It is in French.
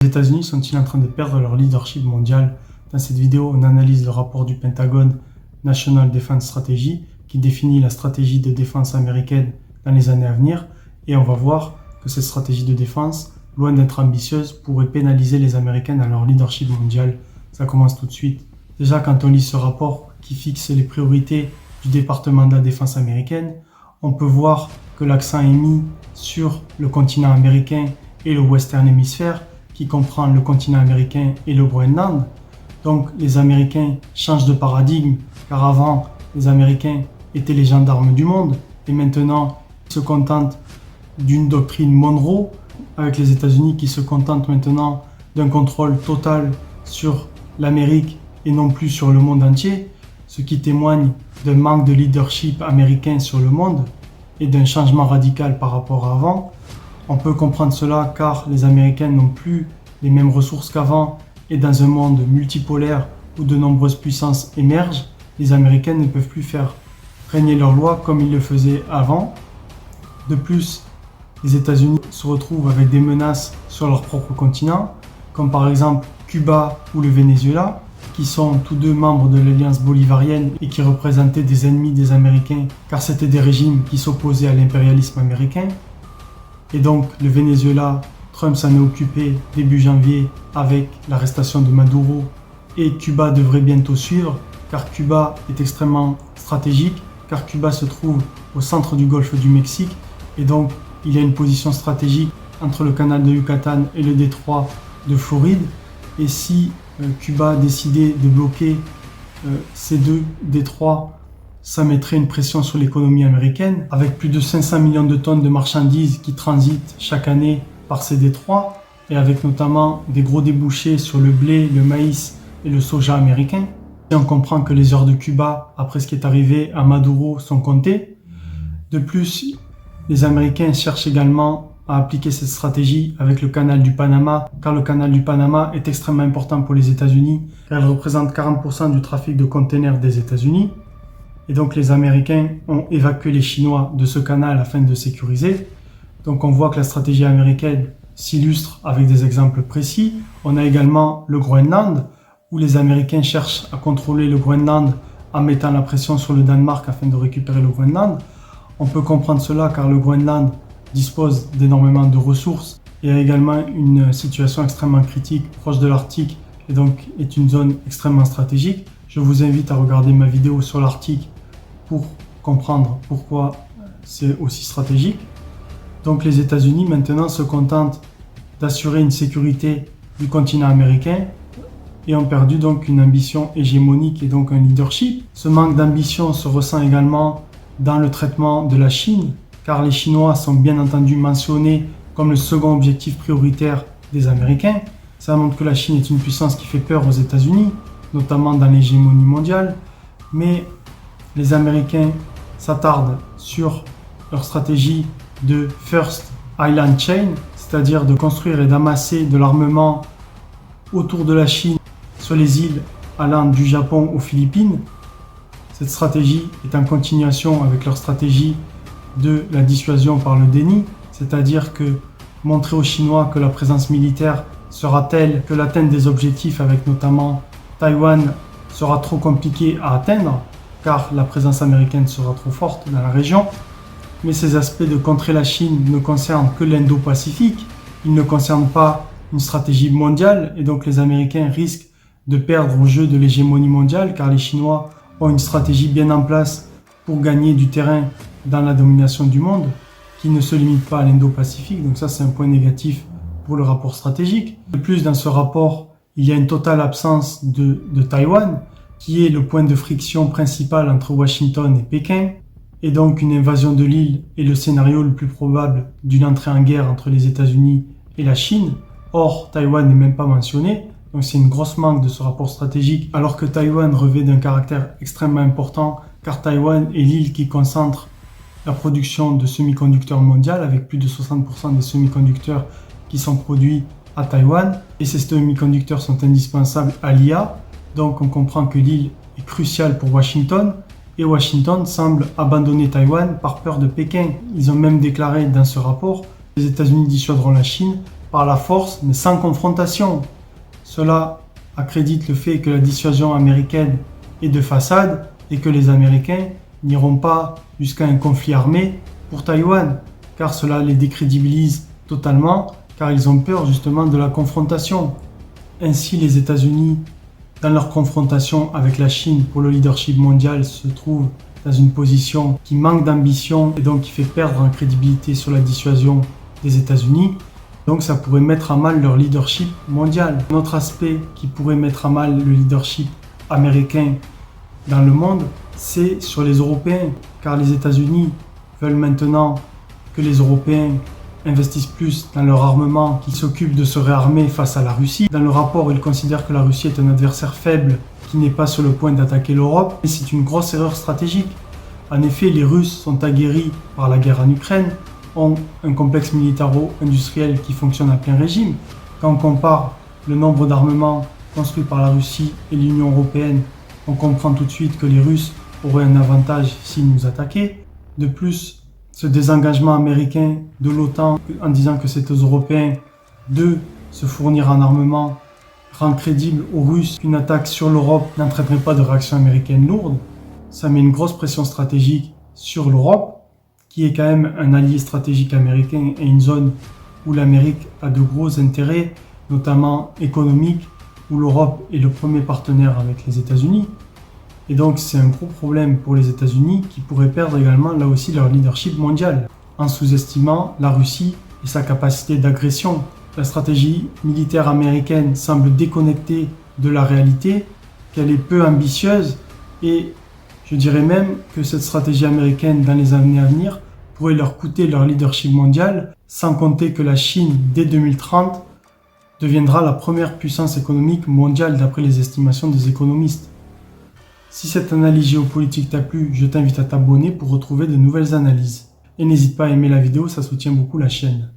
États-Unis sont-ils en train de perdre leur leadership mondial? Dans cette vidéo, on analyse le rapport du Pentagone National Defense Strategy qui définit la stratégie de défense américaine dans les années à venir, et on va voir que cette stratégie de défense, loin d'être ambitieuse, pourrait pénaliser les Américains dans leur leadership mondial. Ça commence tout de suite. Déjà, quand on lit ce rapport qui fixe les priorités du département de la défense américaine, on peut voir que l'accent est mis sur le continent américain et le Western Hemisphere, qui comprend le continent américain et le Groenland. Donc les Américains changent de paradigme, car avant, les Américains étaient les gendarmes du monde, et maintenant, ils se contentent d'une doctrine Monroe, avec les États-Unis qui se contentent maintenant d'un contrôle total sur l'Amérique et non plus sur le monde entier, ce qui témoigne d'un manque de leadership américain sur le monde et d'un changement radical par rapport à avant. On peut comprendre cela car les Américains n'ont plus les mêmes ressources qu'avant, et dans un monde multipolaire où de nombreuses puissances émergent, les Américains ne peuvent plus faire régner leurs lois comme ils le faisaient avant. De plus, les États-Unis se retrouvent avec des menaces sur leur propre continent, comme par exemple Cuba ou le Venezuela, qui sont tous deux membres de l'Alliance bolivarienne et qui représentaient des ennemis des Américains, car c'était des régimes qui s'opposaient à l'impérialisme américain. Et donc le Venezuela, Trump s'en est occupé début janvier avec l'arrestation de Maduro, et Cuba devrait bientôt suivre, car Cuba est extrêmement stratégique, car Cuba se trouve au centre du golfe du Mexique, et donc il y a une position stratégique entre le canal de Yucatan et le détroit de Floride. Et si Cuba décidait de bloquer ces deux détroits, ça mettrait une pression sur l'économie américaine, avec plus de 500 millions de tonnes de marchandises qui transitent chaque année par ces détroits, et avec notamment des gros débouchés sur le blé, le maïs et le soja américain. Et on comprend que les heures de Cuba, après ce qui est arrivé à Maduro, sont comptées. De plus, les Américains cherchent également à appliquer cette stratégie avec le canal du Panama, car le canal du Panama est extrêmement important pour les États-Unis, car il représente 40% du trafic de containers des États-Unis. Et donc les Américains ont évacué les Chinois de ce canal afin de sécuriser. Donc on voit que la stratégie américaine s'illustre avec des exemples précis. On a également le Groenland, où les Américains cherchent à contrôler le Groenland en mettant la pression sur le Danemark afin de récupérer le Groenland. On peut comprendre cela car le Groenland dispose d'énormément de ressources et a également une situation extrêmement critique proche de l'Arctique, et donc est une zone extrêmement stratégique. Je vous invite à regarder ma vidéo sur l'Arctique pour comprendre pourquoi c'est aussi stratégique. Donc les États-Unis maintenant se contentent d'assurer une sécurité du continent américain et ont perdu donc une ambition hégémonique et donc un leadership. Ce manque d'ambition se ressent également dans le traitement de la Chine, car les Chinois sont bien entendu mentionnés comme le second objectif prioritaire des Américains. Ça montre que la Chine est une puissance qui fait peur aux États-Unis, notamment dans l'hégémonie mondiale, mais les Américains s'attardent sur leur stratégie de First Island Chain, c'est-à-dire de construire et d'amasser de l'armement autour de la Chine sur les îles allant du Japon aux Philippines. Cette stratégie est en continuation avec leur stratégie de la dissuasion par le déni, c'est-à-dire que montrer aux Chinois que la présence militaire sera telle que l'atteinte des objectifs avec notamment Taïwan sera trop compliquée à atteindre, car la présence américaine sera trop forte dans la région. Mais ces aspects de contrer la Chine ne concernent que l'Indo-Pacifique, ils ne concernent pas une stratégie mondiale, et donc les Américains risquent de perdre au jeu de l'hégémonie mondiale, car les Chinois ont une stratégie bien en place pour gagner du terrain dans la domination du monde, qui ne se limite pas à l'Indo-Pacifique. Donc ça, c'est un point négatif pour le rapport stratégique. De plus, dans ce rapport, il y a une totale absence de Taïwan, qui est le point de friction principal entre Washington et Pékin, et donc une invasion de l'île est le scénario le plus probable d'une entrée en guerre entre les États-Unis et la Chine. Or, Taïwan n'est même pas mentionné, donc c'est une grosse manque de ce rapport stratégique, alors que Taïwan revêt d'un caractère extrêmement important, car Taïwan est l'île qui concentre la production de semi-conducteurs mondial, avec plus de 60% des semi-conducteurs qui sont produits à Taïwan, et ces semi-conducteurs sont indispensables à l'IA, donc on comprend que l'île est cruciale pour Washington, et Washington semble abandonner Taïwan par peur de Pékin. Ils ont même déclaré dans ce rapport que les États-Unis dissuaderont la Chine par la force mais sans confrontation. Cela accrédite le fait que la dissuasion américaine est de façade et que les Américains n'iront pas jusqu'à un conflit armé pour Taïwan, car cela les décrédibilise totalement, car ils ont peur justement de la confrontation. Ainsi, les États-Unis, dans leur confrontation avec la Chine pour le leadership mondial, se trouvent dans une position qui manque d'ambition et donc qui fait perdre en crédibilité sur la dissuasion des États-Unis. Donc ça pourrait mettre à mal leur leadership mondial. Un autre aspect qui pourrait mettre à mal le leadership américain dans le monde, c'est sur les Européens, car les États-Unis veulent maintenant que les Européens investissent plus dans leur armement, qu'ils s'occupent de se réarmer face à la Russie. Dans le rapport, ils considèrent que la Russie est un adversaire faible qui n'est pas sur le point d'attaquer l'Europe, mais c'est une grosse erreur stratégique. En effet, les Russes sont aguerris par la guerre en Ukraine, ont un complexe militaro-industriel qui fonctionne à plein régime. Quand on compare le nombre d'armements construits par la Russie et l'Union européenne, on comprend tout de suite que les Russes auraient un avantage s'ils nous attaquaient. De plus, ce désengagement américain de l'OTAN en disant que c'est aux Européens de se fournir en armement rend crédible aux Russes qu'une attaque sur l'Europe n'entraînerait pas de réaction américaine lourde. Ça met une grosse pression stratégique sur l'Europe, qui est quand même un allié stratégique américain et une zone où l'Amérique a de gros intérêts, notamment économiques, où l'Europe est le premier partenaire avec les États-Unis. Et donc c'est un gros problème pour les États-Unis qui pourraient perdre également là aussi leur leadership mondial, en sous-estimant la Russie et sa capacité d'agression. La stratégie militaire américaine semble déconnectée de la réalité, qu'elle est peu ambitieuse et je dirais même que cette stratégie américaine dans les années à venir pourrait leur coûter leur leadership mondial, sans compter que la Chine, dès 2030, deviendra la première puissance économique mondiale d'après les estimations des économistes. Si cette analyse géopolitique t'a plu, je t'invite à t'abonner pour retrouver de nouvelles analyses. Et n'hésite pas à aimer la vidéo, ça soutient beaucoup la chaîne.